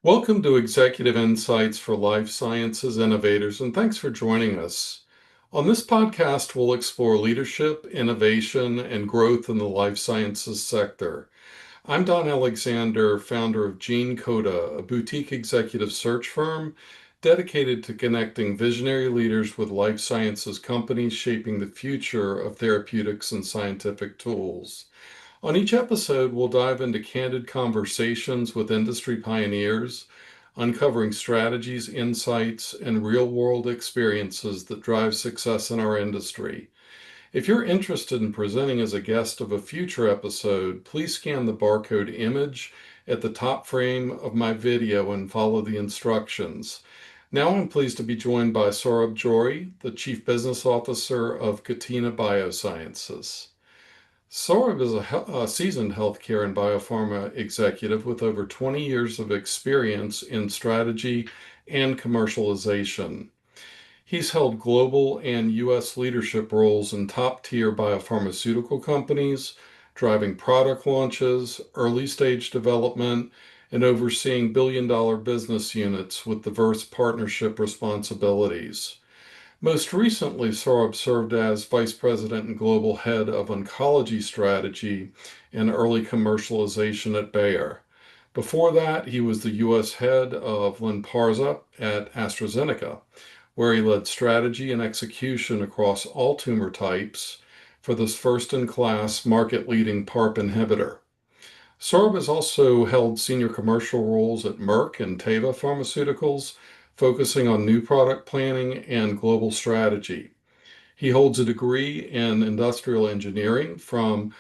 Welcome to Executive Insights for Life Sciences Innovators, and thanks for joining us. On this podcast, we'll explore leadership, innovation, and growth in the life sciences sector. I'm Don Alexander, founder of Gene Coda, a boutique executive search firm dedicated to connecting visionary leaders with life sciences companies shaping the future of therapeutics and scientific tools. On each episode, we'll dive into candid conversations with industry pioneers, uncovering strategies, insights, and real world experiences that drive success in our industry. If you're interested in presenting as a guest of a future episode, please scan the barcode image at the top frame of my video and follow the instructions. Now I'm pleased to be joined by Saurabh Johri, the Chief Business Officer of Catena Biosciences. Saurabh is a seasoned healthcare and biopharma executive with over 20 years of experience in strategy and commercialization. He's held global and U.S. leadership roles in top-tier biopharmaceutical companies, driving product launches, early-stage development, and overseeing billion-dollar business units with diverse partnership responsibilities. Most recently, Saurabh served as Vice President and Global Head of Oncology Strategy and Early Commercialization at Bayer. Before that, he was the U.S. Head of Lynparza at AstraZeneca, where he led strategy and execution across all tumor types for this first-in-class market-leading PARP inhibitor. Saurabh has also held senior commercial roles at Merck and Teva Pharmaceuticals, focusing on new product planning and global strategy. He holds a degree in industrial engineering from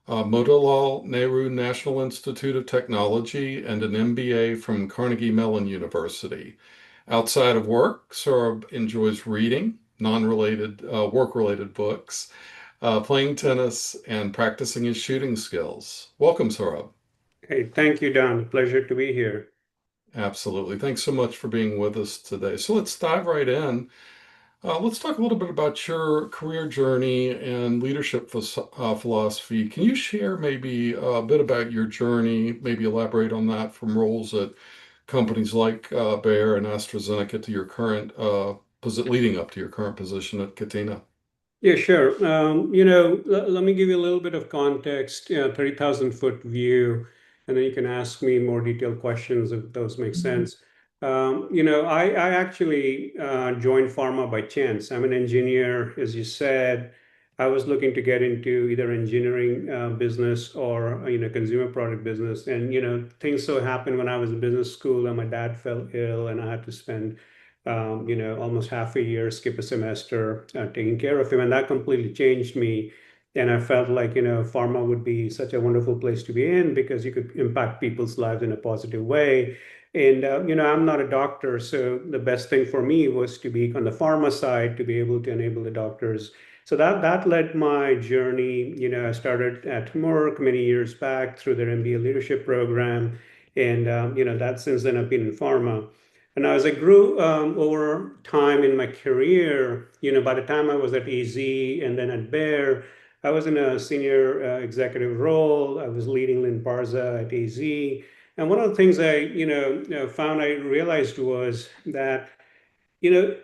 Motilal Nehru National Institute of Technology and an MBA from Carnegie Mellon University. Outside of work, Saurabh enjoys reading non-related, work-related books, playing tennis, and practicing his shooting skills. Welcome, Saurabh. Hey, thank you, Don. Pleasure to be here. Absolutely. Thanks so much for being with us today. So let's dive right in. Let's talk a little bit about your career journey and leadership philosophy. Can you share maybe a bit about your journey, maybe elaborate on that from roles at companies like Bayer and AstraZeneca to your current leading up to your current position at Catena? Yeah, sure. Let me give you a little bit of context, 30,000-foot view, and then you can ask me more detailed questions if those make sense. I actually joined pharma by chance. I'm an engineer, as you said. I was looking to get into either engineering business or, consumer product business. And, things so happened when I was in business school and my dad fell ill and I had to spend almost half a year, skip a semester, taking care of him. And that completely changed me. And I felt like, pharma would be such a wonderful place to be in because you could impact people's lives in a positive way. And, I'm not a doctor. So the best thing for me was to be on the pharma side, to be able to enable the doctors. So that led my journey. I started at Merck many years back through their MBA leadership program. And, that since then I've been in pharma. And as I grew over time in my career, by the time I was at AZ and then at Bayer, I was in a senior executive role. I was leading Lynparza at AZ. And one of the things I realized was that, you know,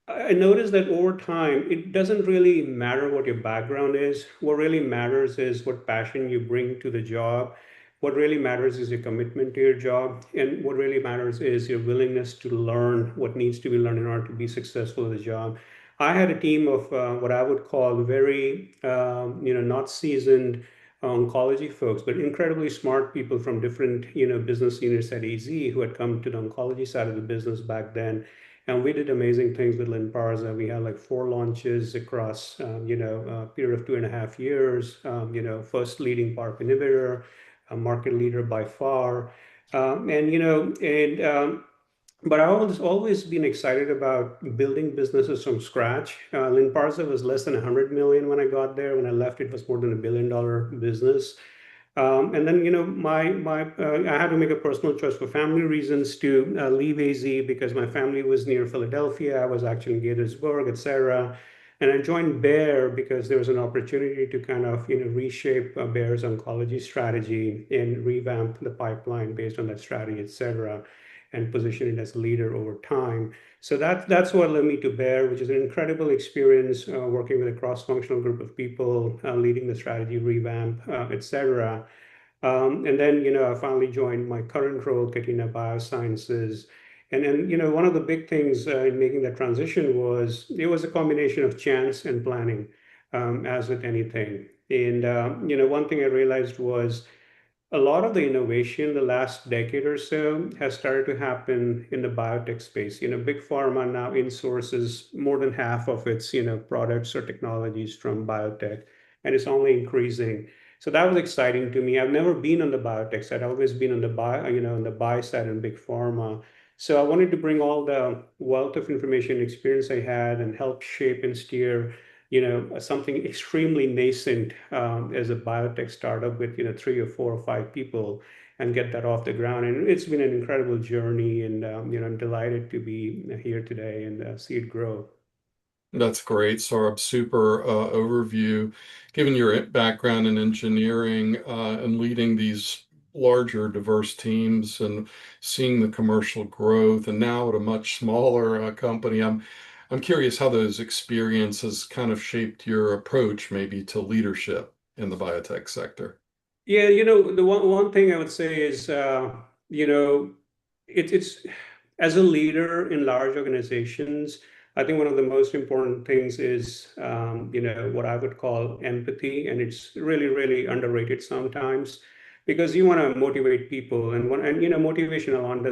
I noticed that over time, it doesn't really matter what your background is. What really matters is what passion you bring to the job. What really matters is your commitment to your job. And what really matters is your willingness to learn what needs to be learned in order to be successful at the job. I had a team of what I would call very, not seasoned oncology folks, but incredibly smart people from different, business units at AZ who had come to the oncology side of the business back then, and we did amazing things with Lynparza. We had like 4 launches across, a period of 2.5 years. First leading PARP inhibitor, a market leader by far. And, but I've always been excited about building businesses from scratch. Lynparza was less than 100 million when I got there. When I left, it was more than $1 billion business. And then, I had to make a personal choice for family reasons to leave AZ because my family was near Philadelphia. I was actually in Gaithersburg, etc. And I joined Bayer because there was an opportunity to kind of, reshape Bayer's oncology strategy and revamp the pipeline based on that strategy, etc. and position it as a leader over time. So that's what led me to Bear, which is an incredible experience working with a cross-functional group of people, leading the strategy revamp, etc. And then, I finally joined my current role, Catena Biosciences. And then, one of the big things in making that transition was it was a combination of chance and planning, as with anything. And, one thing I realized was a lot of the innovation the last decade or so has started to happen in the biotech space. Big pharma now insources more than half of its, products or technologies from biotech, and it's only increasing. So that was exciting to me. I've never been on the biotech side. I've always been on the on the buy side in big pharma. So I wanted to bring all the wealth of information and experience I had and help shape and steer something extremely nascent as a biotech startup with, three or four or five people and get that off the ground. And it's been an incredible journey. And, I'm delighted to be here today and see it grow. That's great, Saurabh. Super overview. Given your background in engineering and leading these larger, diverse teams and seeing the commercial growth, and now at a much smaller company, I'm curious how those experiences kind of shaped your approach, maybe to leadership in the biotech sector. Yeah, the one thing I would say is, you know, it's as a leader in large organizations, I think one of the most important things is, what I would call empathy, and it's really, really underrated sometimes because you want to motivate people, and motivation along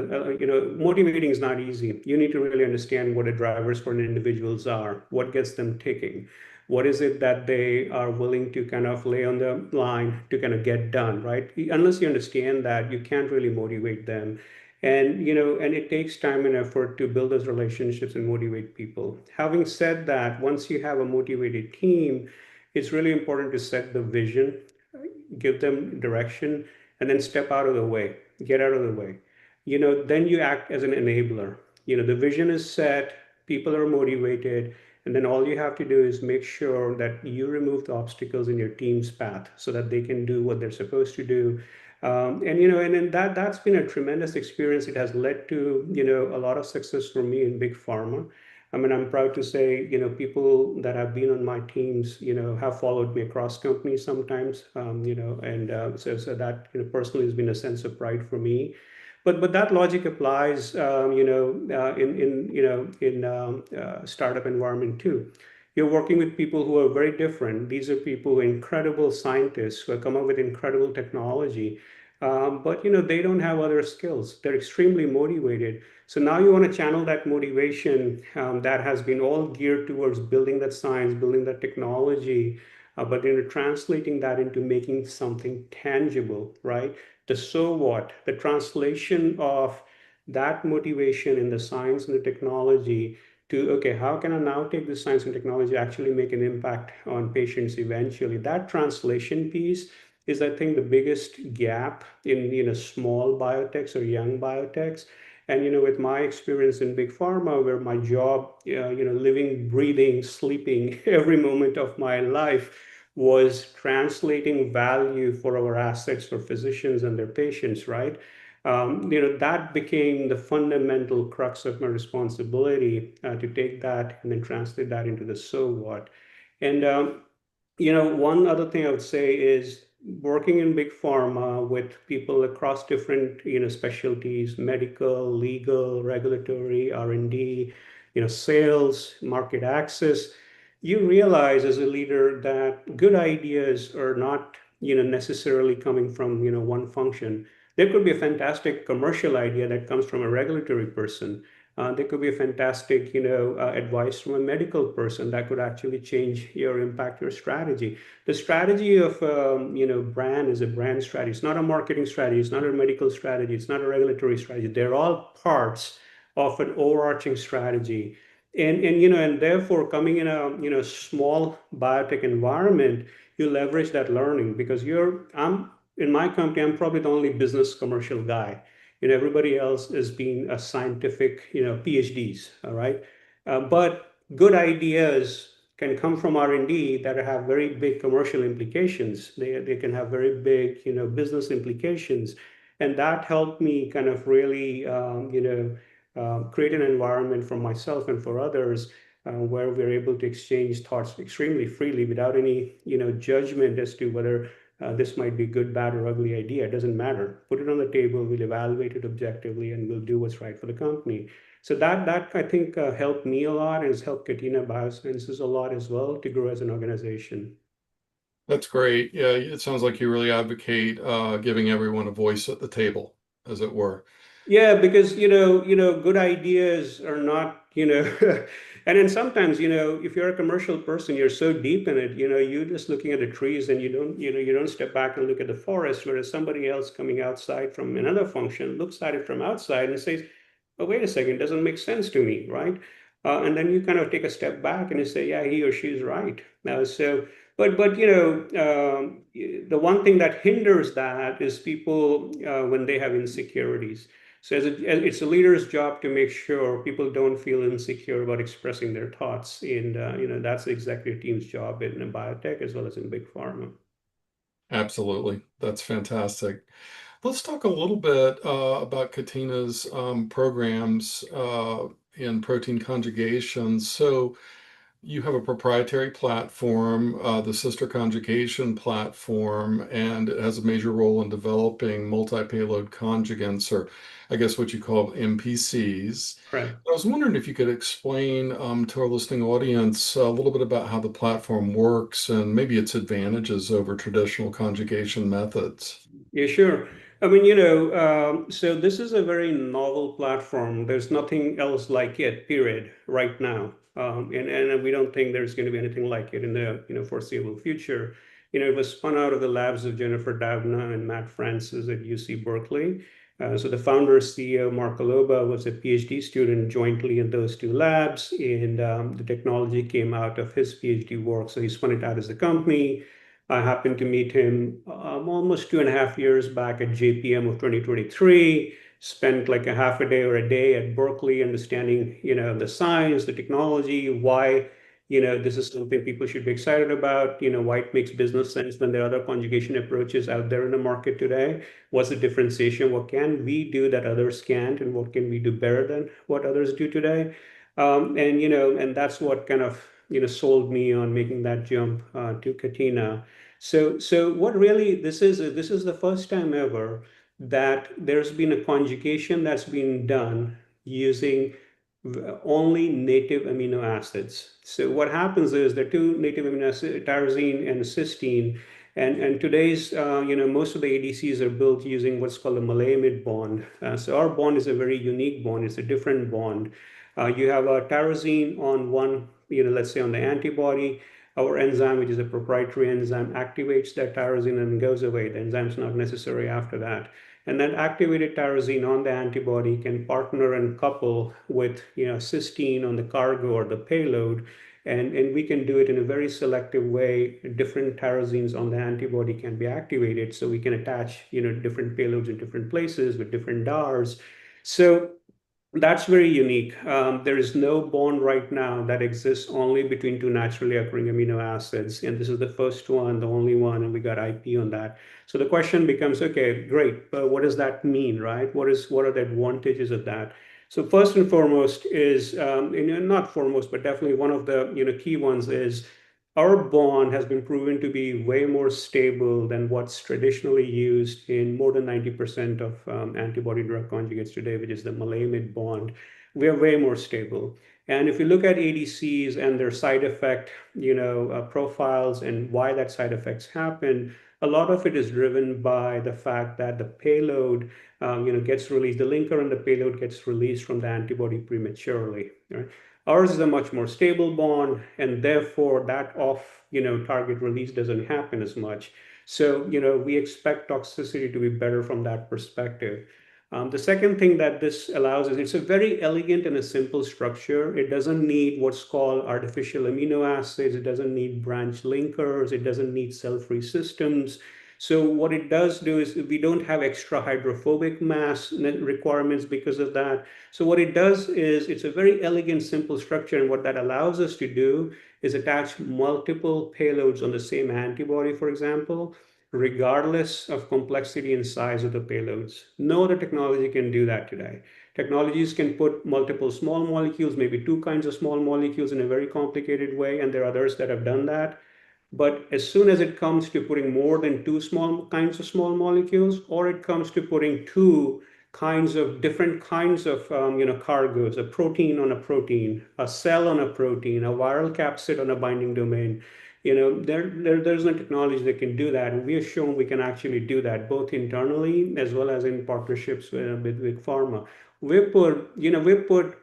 motivating is not easy. You need to really understand what the drivers for an individuals are, what gets them ticking, what is it that they are willing to kind of lay on the line to kind of get done, right? Unless you understand that, you can't really motivate them. And it takes time and effort to build those relationships and motivate people. Having said that, once you have a motivated team, it's really important to set the vision, give them direction, and then step out of the way, get out of the way. Then you act as an enabler. The vision is set, people are motivated, and then all you have to do is make sure that you remove the obstacles in your team's path so that they can do what they're supposed to do. And then that's been a tremendous experience. It has led to, a lot of success for me in big pharma. I mean, I'm proud to say, people that have been on my teams, have followed me across companies sometimes, and so that, personally has been a sense of pride for me. But that logic applies, in startup environment too. You're working with people who are very different. These are people who are incredible scientists who have come up with incredible technology, but they don't have other skills. They're extremely motivated. So now you want to channel that motivation that has been all geared towards building that science, building that technology, but translating that into making something tangible, right? The so what, the translation of that motivation in the science and the technology to, okay, how can I now take this science and technology actually make an impact on patients eventually? That translation piece is, I think, the biggest gap in small biotechs or young biotechs. And with my experience in big pharma, where my job, living, breathing, sleeping every moment of my life was translating value for our assets for physicians and their patients, right? That became the fundamental crux of my responsibility to take that and then translate that into the so what. And one other thing I would say is working in big pharma with people across different, specialties, medical, legal, regulatory, R&D, sales, market access. You realize as a leader that good ideas are not, necessarily coming from, one function. There could be a fantastic commercial idea that comes from a regulatory person. There could be a fantastic, advice from a medical person that could actually change your impact, your strategy. The strategy of, brand is a brand strategy. It's not a marketing strategy. It's not a medical strategy. It's not a regulatory strategy. They're all parts of an overarching strategy. And therefore coming in a, small biotech environment, you leverage that learning because I'm in my company, I'm probably the only business commercial guy. Everybody else is being a scientific, PhDs, all right? But good ideas can come from R&D that have very big commercial implications. They can have very big, business implications. And that helped me kind of really, create an environment for myself and for others where we're able to exchange thoughts extremely freely without any, judgment as to whether this might be good, bad, or ugly idea. It doesn't matter. Put it on the table. We'll evaluate it objectively, and we'll do what's right for the company. So that I think helped me a lot, and has helped Catena Biosciences a lot as well to grow as an organization. That's great. Yeah, it sounds like you really advocate giving everyone a voice at the table, as it were. Yeah, because good ideas are not, and then sometimes, if you're a commercial person, you're so deep in it, you're just looking at the trees and you don't step back and look at the forest, whereas somebody else coming outside from another function looks at it from outside and says, oh, wait a second, doesn't make sense to me, right? And then you kind of take a step back and you say, yeah, he or she is right. But the one thing that hinders that is people when they have insecurities. So it's a leader's job to make sure people don't feel insecure about expressing their thoughts, and that's the executive team's job in biotech as well as in big pharma. Absolutely. That's fantastic. Let's talk a little bit about Katena's programs in protein conjugation. So, you have a proprietary platform, the sister conjugation platform, and it has a major role in developing multi-payload conjugates, or I guess what you call MPCs. Correct. I was wondering if you could explain to our listening audience a little bit about how the platform works and maybe its advantages over traditional conjugation methods. Yeah, sure. I mean, so this is a very novel platform. There's nothing else like it, period, right now. And we don't think there's going to be anything like it in the foreseeable future. It was spun out of the labs of Jennifer Doudna and Matt Francis at UC Berkeley. So the founder CEO, Mark Aloba, was a PhD student jointly in those two labs, and the technology came out of his PhD work. So he spun it out as a company. I happened to meet him almost 2.5 years back at JPM of 2023. Spent like a half a day or a day at Berkeley understanding, the science, the technology, why, this is something people should be excited about, why it makes business sense when there are other conjugation approaches out there in the market today. What's the differentiation? What can we do that others can't, and what can we do better than what others do today? And that's what kind of, sold me on making that jump to Catena. So what really this is the first time ever that there's been a conjugation that's been done using only native amino acids. So what happens is there are two native amino acids, tyrosine and cysteine, and today's most of the ADCs are built using what's called a maleimide bond. So our bond is a very unique bond. It's a different bond. You have a tyrosine on one, let's say on the antibody. Our enzyme, which is a proprietary enzyme, activates that tyrosine and goes away. The enzyme's not necessary after that. And that activated tyrosine on the antibody can partner and couple with cysteine on the cargo or the payload. And we can do it in a very selective way. Different tyrosines on the antibody can be activated. So we can attach different payloads in different places with different DARs. So that's very unique. There is no bond right now that exists only between two naturally occurring amino acids. And this is the first one, the only one, and we got IP on that. So the question becomes, okay, great, but what does that mean, right? What are the advantages of that? So first and foremost is, not foremost, but definitely one of the key ones is our bond has been proven to be way more stable than what's traditionally used in more than 90% of antibody drug conjugates today, which is the maleimide bond. We are way more stable. And if you look at ADCs and their side effect, profiles and why that side effects happen, a lot of it is driven by the fact that the payload, gets released. The linker and the payload gets released from the antibody prematurely. Right? Ours is a much more stable bond, and therefore that off, target release doesn't happen as much. So, we expect toxicity to be better from that perspective. The second thing that this allows is it's a very elegant and a simple structure. It doesn't need what's called artificial amino acids. It doesn't need branch linkers. It doesn't need cell-free systems. So what it does do is we don't have extra hydrophobic mass requirements because of that. So what it does is it's a very elegant, simple structure. And what that allows us to do is attach multiple payloads on the same antibody, for example, regardless of complexity and size of the payloads. No other technology can do that today. Technologies can put multiple small molecules, maybe two kinds of small molecules in a very complicated way, and there are others that have done that. But as soon as it comes to putting more than two small kinds of small molecules, or it comes to putting two kinds of different kinds of cargoes, a protein on a protein, a cell on a protein, a viral capsid on a binding domain, there's no technology that can do that. And we have shown we can actually do that both internally as well as in partnerships with pharma. We put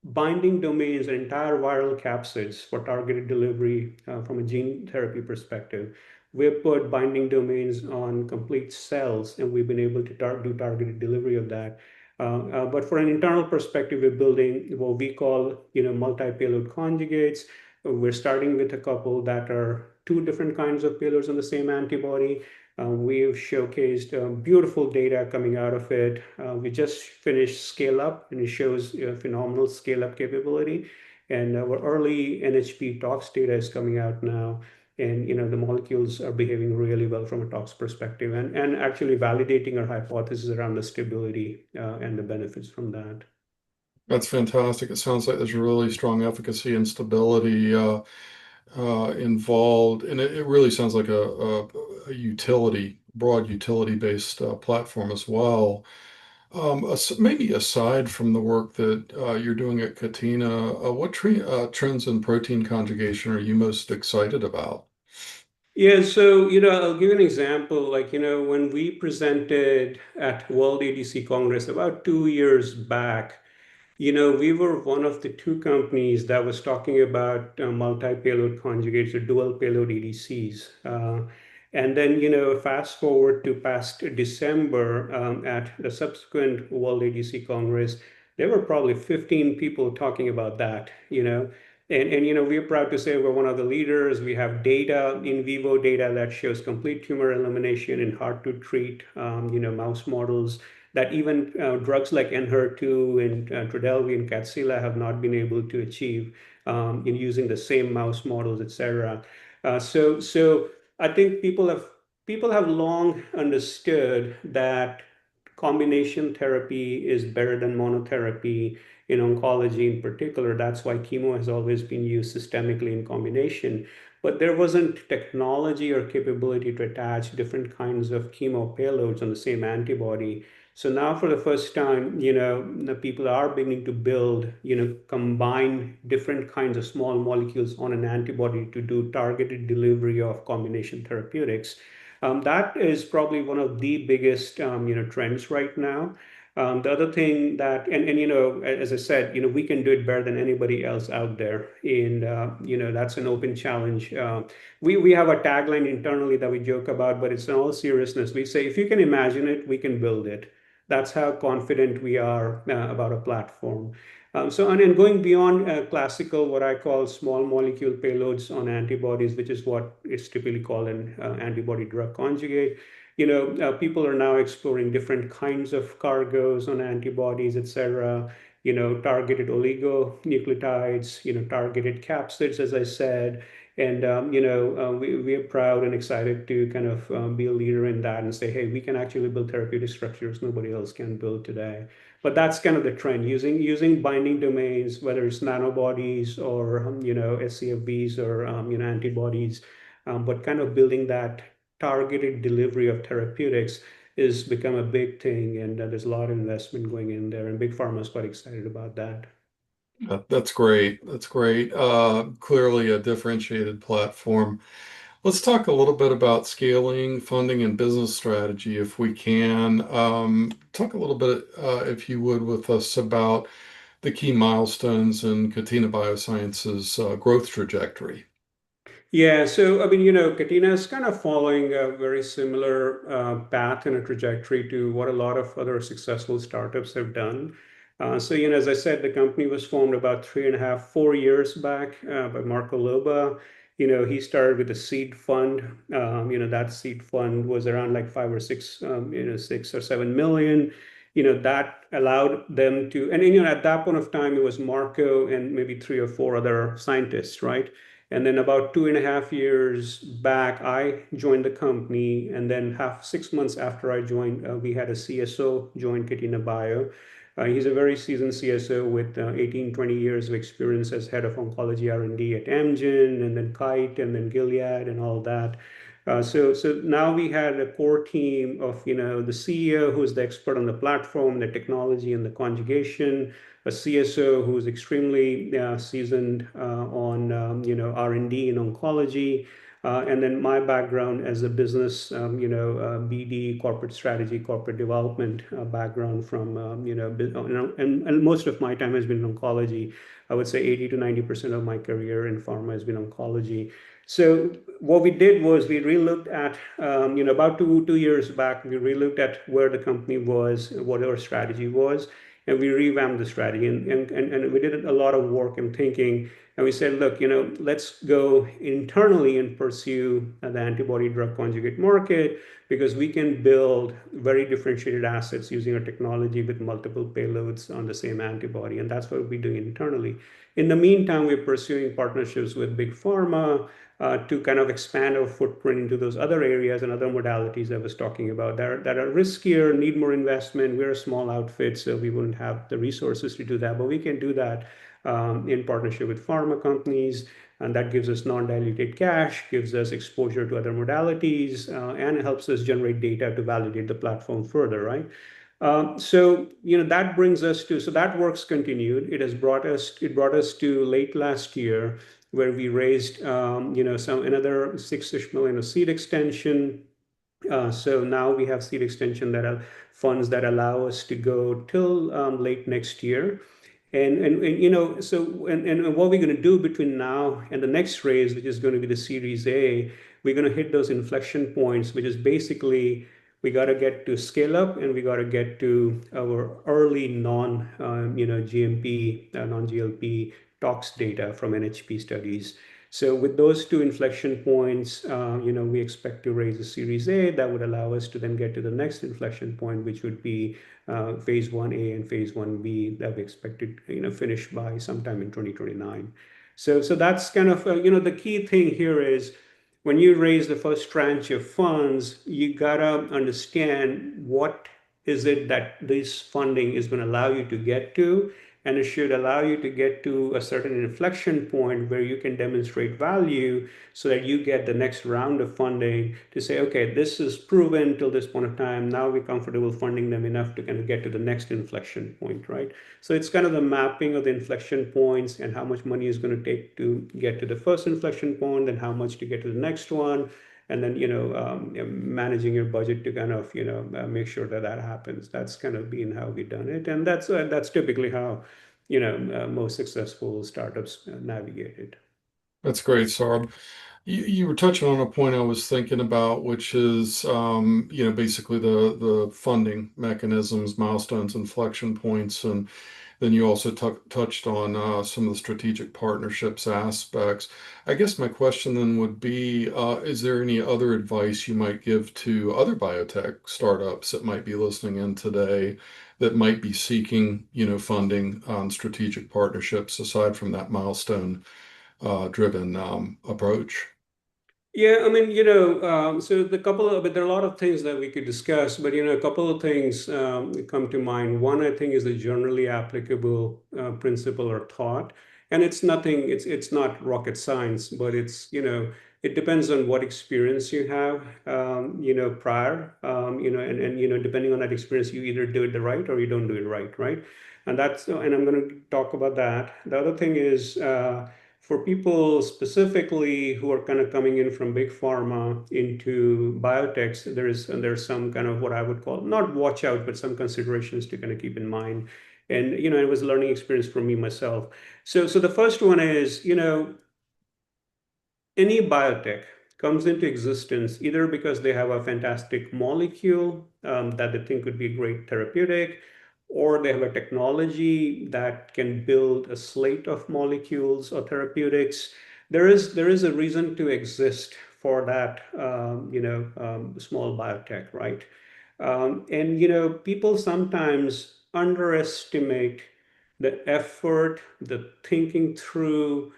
binding domains and entire viral capsids for targeted delivery from a gene therapy perspective. We've put binding domains on complete cells, and we've been able to do targeted delivery of that. But for an internal perspective, we're building what we call, multi-payload conjugates. We're starting with a couple that are two different kinds of payloads on the same antibody. We've showcased beautiful data coming out of it. We just finished scale up, and it shows phenomenal scale up capability. And our early NHP tox data is coming out now. And the molecules are behaving really well from a tox perspective, and actually validating our hypothesis around the stability and the benefits from that. That's fantastic. It sounds like there's really strong efficacy and stability involved, and it really sounds like a utility, broad utility-based platform as well. Maybe aside from the work that you're doing at Catena, what trends in protein conjugation are you most excited about? Yeah, so I'll give you an example. Like, when we presented at World ADC Congress about 2 years back, we were one of the two companies that was talking about multi-payload conjugates or dual payload ADCs. And then, fast forward to past December at the subsequent World ADC Congress, there were probably 15 people talking about that, And we're proud to say we're one of the leaders. We have data, in vivo data that shows complete tumor elimination in hard to treat, mouse models that even drugs like Enhertu and Trodelvy and Kadcyla have not been able to achieve in using the same mouse models, etc. So I think people have long understood that combination therapy is better than monotherapy in oncology in particular. That's why chemo has always been used systemically in combination. But there wasn't technology or capability to attach different kinds of chemo payloads on the same antibody. So now for the first time, the people are beginning to build, combine different kinds of small molecules on an antibody to do targeted delivery of combination therapeutics. That is probably one of the biggest, trends right now. The other thing that, and as I said, we can do it better than anybody else out there, and that's an open challenge. We have a tagline internally that we joke about, but it's in all seriousness. We say, if you can imagine it, we can build it. That's how confident we are about a platform. And going beyond classical, what I call small molecule payloads on antibodies, which is what is typically called an antibody drug conjugate. People are now exploring different kinds of cargoes on antibodies, etc. Targeted oligonucleotides, targeted capsids, as I said. And we are proud and excited to kind of be a leader in that and say, hey, we can actually build therapeutic structures nobody else can build today. But that's kind of the trend, using binding domains, whether it's nanobodies or SCFBs or antibodies, but kind of building that targeted delivery of therapeutics is become a big thing, and there's a lot of investment going in there, and big pharma is quite excited about that. That's great. That's great. Clearly a differentiated platform. Let's talk a little bit about scaling, funding, and business strategy, if we can. Talk a little bit, if you would, with us about the key milestones in Catena Biosciences' growth trajectory. Yeah, so I mean, Katina is kind of following a very similar path and a trajectory to what a lot of other successful startups have done. So, as I said, the company was formed about 3.5, 4 years back by Marco Loba. He started with a seed fund. That seed fund was around like 5 or 6, 6 or 7 million. That allowed them to, and at that point of time, it was Marco and maybe three or four other scientists, right? And then about 2.5 years back, I joined the company. And then 6 months after I joined, we had a CSO join Catena Bio. He's a very seasoned CSO with 18, 20 years of experience as head of oncology R&D at Amgen, and then Kite, and then Gilead, and all that. So now we had a core team of, the CEO who is the expert on the platform, the technology, and the conjugation, a CSO who's extremely seasoned on R&D and oncology, and then my background as a business, BD, corporate strategy, corporate development background from and most of my time has been in oncology. I would say 80 to 90% of my career in pharma has been oncology. So what we did was we relooked at, about two years back, we relooked at where the company was, what our strategy was, and we revamped the strategy. And we did a lot of work and thinking. And we said, look, let's go internally and pursue the antibody drug conjugate market, because we can build very differentiated assets using our technology with multiple payloads on the same antibody. And that's what we're doing internally. In the meantime, we're pursuing partnerships with big pharma to kind of expand our footprint into those other areas and other modalities I was talking about that are riskier, need more investment. We're a small outfit, so we wouldn't have the resources to do that, but we can do that in partnership with pharma companies. And that gives us non-diluted cash, gives us exposure to other modalities, and helps us generate data to validate the platform further, right? That brings us to, so that work's continued. It brought us to late last year, where we raised, another 6-ish million of seed extension. So now we have seed extension that are funds that allow us to go till late next year. And what we're going to do between now and the next raise, which is going to be the Series A, we're going to hit those inflection points, which is basically we got to get to scale up, and we got to get to our early GMP, non-GLP tox data from NHP studies. So with those two inflection points, we expect to raise a Series A that would allow us to then get to the next inflection point, which would be phase 1A and phase 1B that we expect to finish by sometime in 2029. So that's kind of the key thing here is when you raise the first tranche of funds, you gotta understand what is it that this funding is going to allow you to get to, and it should allow you to get to a certain inflection point where you can demonstrate value so that you get the next round of funding to say, okay, this is proven till this point of time. Now we're comfortable funding them enough to kind of get to the next inflection point, right? So it's kind of the mapping of the inflection points and how much money is going to take to get to the first inflection point, and how much to get to the next one, and then managing your budget to kind of make sure that that happens. That's kind of been how we've done it, and that's typically how most successful startups navigate it. That's great, Saurabh. You were touching on a point I was thinking about, which is, basically the funding mechanisms, milestones, inflection points, and then you also touched on some of the strategic partnerships aspects. I guess my question then would be, is there any other advice you might give to other biotech startups that might be listening in today that might be seeking, funding on strategic partnerships aside from that milestone driven approach? Yeah, I mean, so but there are a lot of things that we could discuss, but a couple of things come to mind. One, I think, is the generally applicable principle or thought, and it's not rocket science, but it depends on what experience you have, prior, and depending on that experience, you either do it the right or you don't do it right, right? And I'm going to talk about that. The other thing is. For people specifically who are kind of coming in from big pharma into biotechs, there's some kind of what I would call not watch out, but some considerations to kind of keep in mind. And it was a learning experience for me myself. So the first one is, any biotech comes into existence either because they have a fantastic molecule that they think could be a great therapeutic, or they have a technology that can build a slate of molecules or therapeutics. There is a reason to exist for that, small biotech, right? And people sometimes underestimate the effort, the thinking through,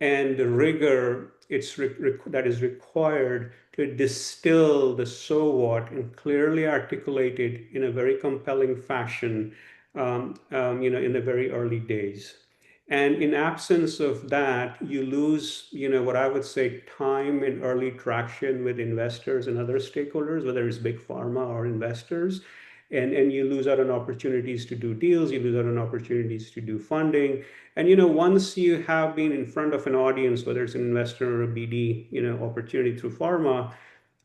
and the rigor that is required to distill the so what and clearly articulate it in a very compelling fashion, in the very early days. And in absence of that, you lose, what I would say, time and early traction with investors and other stakeholders, whether it's big pharma or investors. And you lose out on opportunities to do deals, you lose out on opportunities to do funding. And once you have been in front of an audience, whether it's an investor or a BD, opportunity through pharma,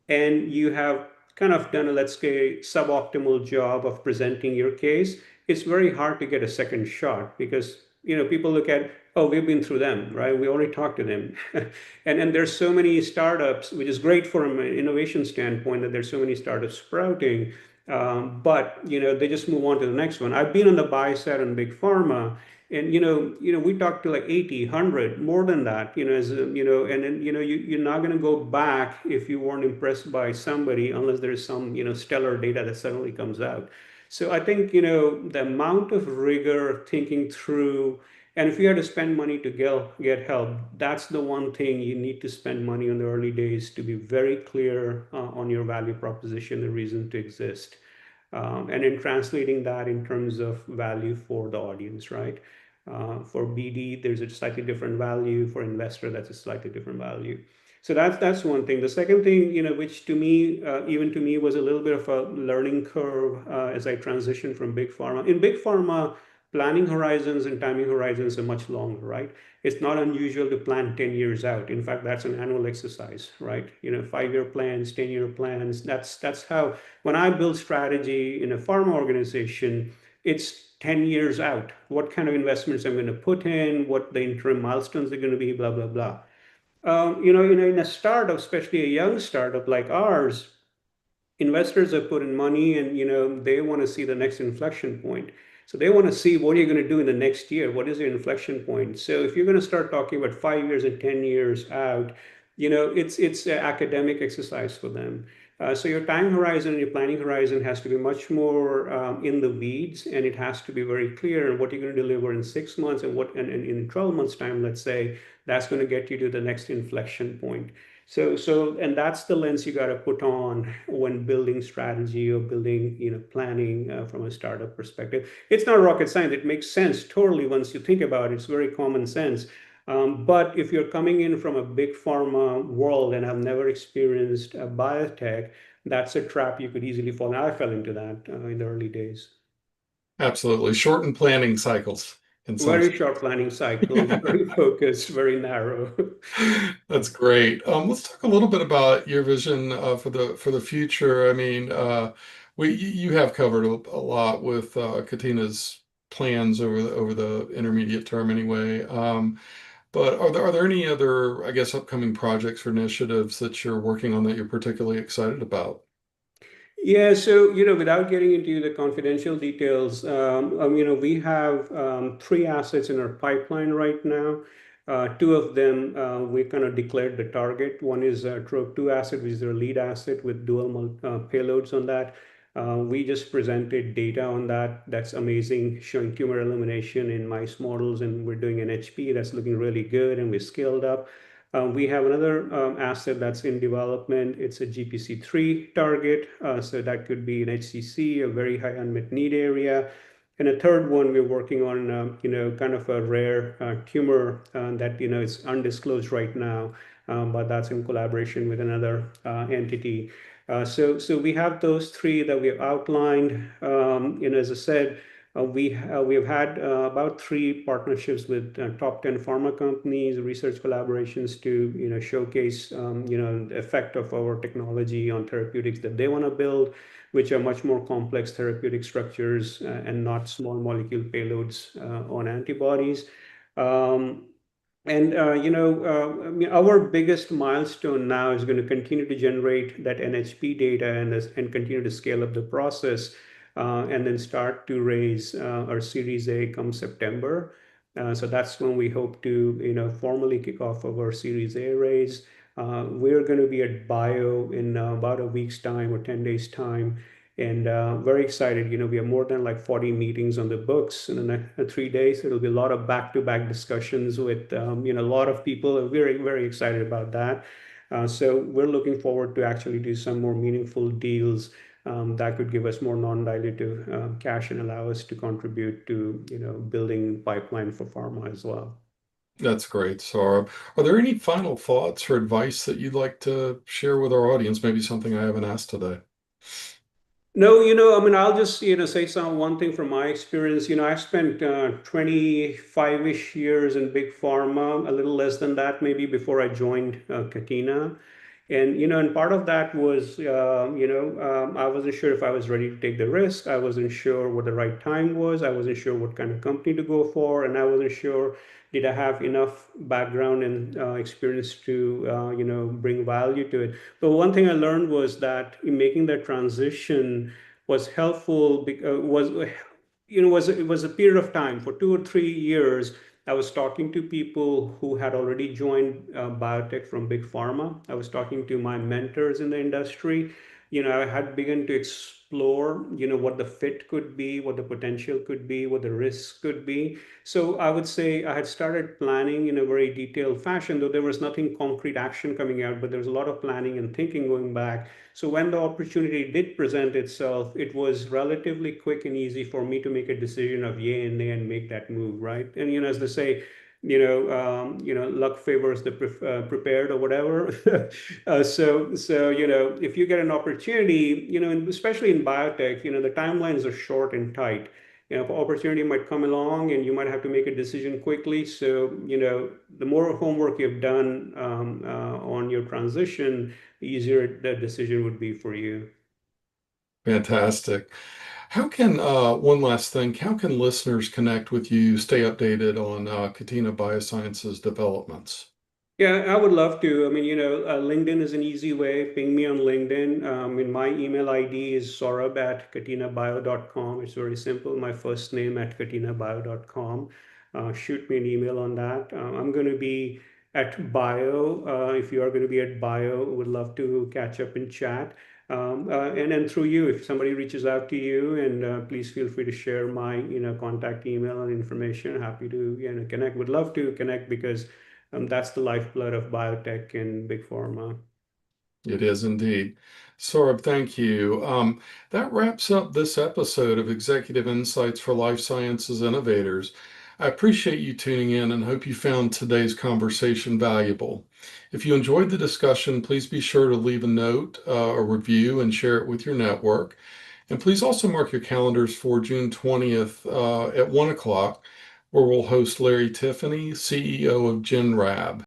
and you have kind of done a, let's say, suboptimal job of presenting your case, it's very hard to get a second shot because people look at, oh, we've been through them, right? We already talked to them. And there's so many startups, which is great from an innovation standpoint that there's so many startups sprouting. But they just move on to the next one. I've been on the buy side on big pharma, and we talked to like 80, 100, more than that, and then you're not going to go back if you weren't impressed by somebody unless there's some stellar data that suddenly comes out. So I think the amount of rigor thinking through, and if you had to spend money to get help, that's the one thing you need to spend money on the early days, to be very clear on your value proposition, the reason to exist, and in translating that in terms of value for the audience, right? For BD, there's a slightly different value. For investor, that's a slightly different value. So that's one thing. The second thing, which to me, even to me, was a little bit of a learning curve as I transitioned from big pharma. In big pharma, planning horizons and timing horizons are much longer, right? It's not unusual to plan 10 years out. In fact, that's an annual exercise, right? 5-year plans, 10-year plans. That's how, when I build strategy in a pharma organization, it's 10 years out. What kind of investments I'm going to put in, what the interim milestones are going to be, blah, blah, blah. In a startup, especially a young startup like ours, investors have put in money and they want to see the next inflection point. So they want to see what are you going to do in the next year, what is your inflection point. So if you're going to start talking about 5 years and 10 years out, it's an academic exercise for them. So your time horizon and your planning horizon has to be much more in the weeds, and it has to be very clear on what you're going to deliver in 6 months, and what and in 12 months time, let's say, that's going to get you to the next inflection point. And that's the lens you got to put on when building strategy or building, planning from a startup perspective. It's not rocket science. It makes sense totally once you think about it. It's very common sense. But if you're coming in from a big pharma world and have never experienced a biotech, that's a trap you could easily fall in. I fell into that in the early days. Absolutely. Shortened planning cycles in some Very short planning cycles, very focused, very narrow. That's great. Let's talk a little bit about your vision for the future. I mean, you have covered a lot with Catena's plans over the intermediate term anyway. But are there any other, I guess, upcoming projects or initiatives that you're working on that you're particularly excited about? Yeah, so without getting into the confidential details, we have three assets in our pipeline right now. Two of them we kind of declared the target. One is a TROP2 asset, which is our lead asset with dual payloads on that. We just presented data on that. That's amazing, showing tumor elimination in mice models, and we're doing an HP that's looking really good, and we scaled up. We have another asset that's in development. It's a GPC3 target, so that could be an HCC, a very high unmet need area. And a third one we're working on, kind of a rare tumor that is undisclosed right now, but that's in collaboration with another entity. So we have those three that we have outlined. As I said, we have had about three partnerships with top 10 pharma companies, research collaborations to showcase the effect of our technology on therapeutics that they want to build, which are much more complex therapeutic structures and not small molecule payloads on antibodies. Um, I mean, our biggest milestone now is going to continue to generate that NHP data and continue to scale up the process, and then start to raise our Series A come September. So that's when we hope to, formally kick off our Series A raise. We're going to be at Bio in about a week's time or 10 days time. And very excited. We have more than like 40 meetings on the books in the next 3 days. It'll be a lot of back-to-back discussions with a lot of people. Are very, very excited about that. So we're looking forward to actually do some more meaningful deals that could give us more non-dilutive cash and allow us to contribute to building pipeline for pharma as well. That's great, Saurabh. Are there any final thoughts or advice that you'd like to share with our audience? Maybe something I haven't asked today. No, I mean, I'll just, say one thing from my experience. I've spent 25-ish years in big pharma, a little less than that maybe before I joined Catena. And part of that was, I wasn't sure if I was ready to take the risk. I wasn't sure what the right time was. I wasn't sure what kind of company to go for. And I wasn't sure, did I have enough background and experience to, bring value to it. But one thing I learned was that in making that transition was helpful, it was a period of time for 2 or 3 years. I was talking to people who had already joined biotech from big pharma. I was talking to my mentors in the industry. I had begun to explore, what the fit could be, what the potential could be, what the risks could be. So I would say I had started planning in a very detailed fashion, though there was nothing concrete action coming out, but there was a lot of planning and thinking going back. So when the opportunity did present itself, it was relatively quick and easy for me to make a decision of yay and nay and make that move, right? And as they say, luck favors the prepared or whatever. So if you get an opportunity, and especially in biotech, the timelines are short and tight. Opportunity might come along and you might have to make a decision quickly. So, the more homework you've done on your transition, the easier that decision would be for you. Fantastic. One last thing, how can listeners connect with you, stay updated on Catena Biosciences developments? Yeah, I would love to. I mean, LinkedIn is an easy way. Ping me on LinkedIn. And my email ID is saurabh@catenabio.com. It's very simple. My first name at catenabio.com. Shoot me an email on that. I'm going to be at Bio. If you are going to be at Bio, would love to catch up and chat. And then through you, if somebody reaches out to you, and please feel free to share my, contact email and information. Happy to, connect. Would love to connect because that's the lifeblood of biotech and big pharma. It is indeed. Saurabh, thank you. That wraps up this episode of Executive Insights for Life Sciences Innovators. I appreciate you tuning in and hope you found today's conversation valuable. If you enjoyed the discussion, please be sure to leave a note, a review, and share it with your network. And please also mark your calendars for June 20th at 1 o'clock, where we'll host Larry Tiffany, CEO of GenRab.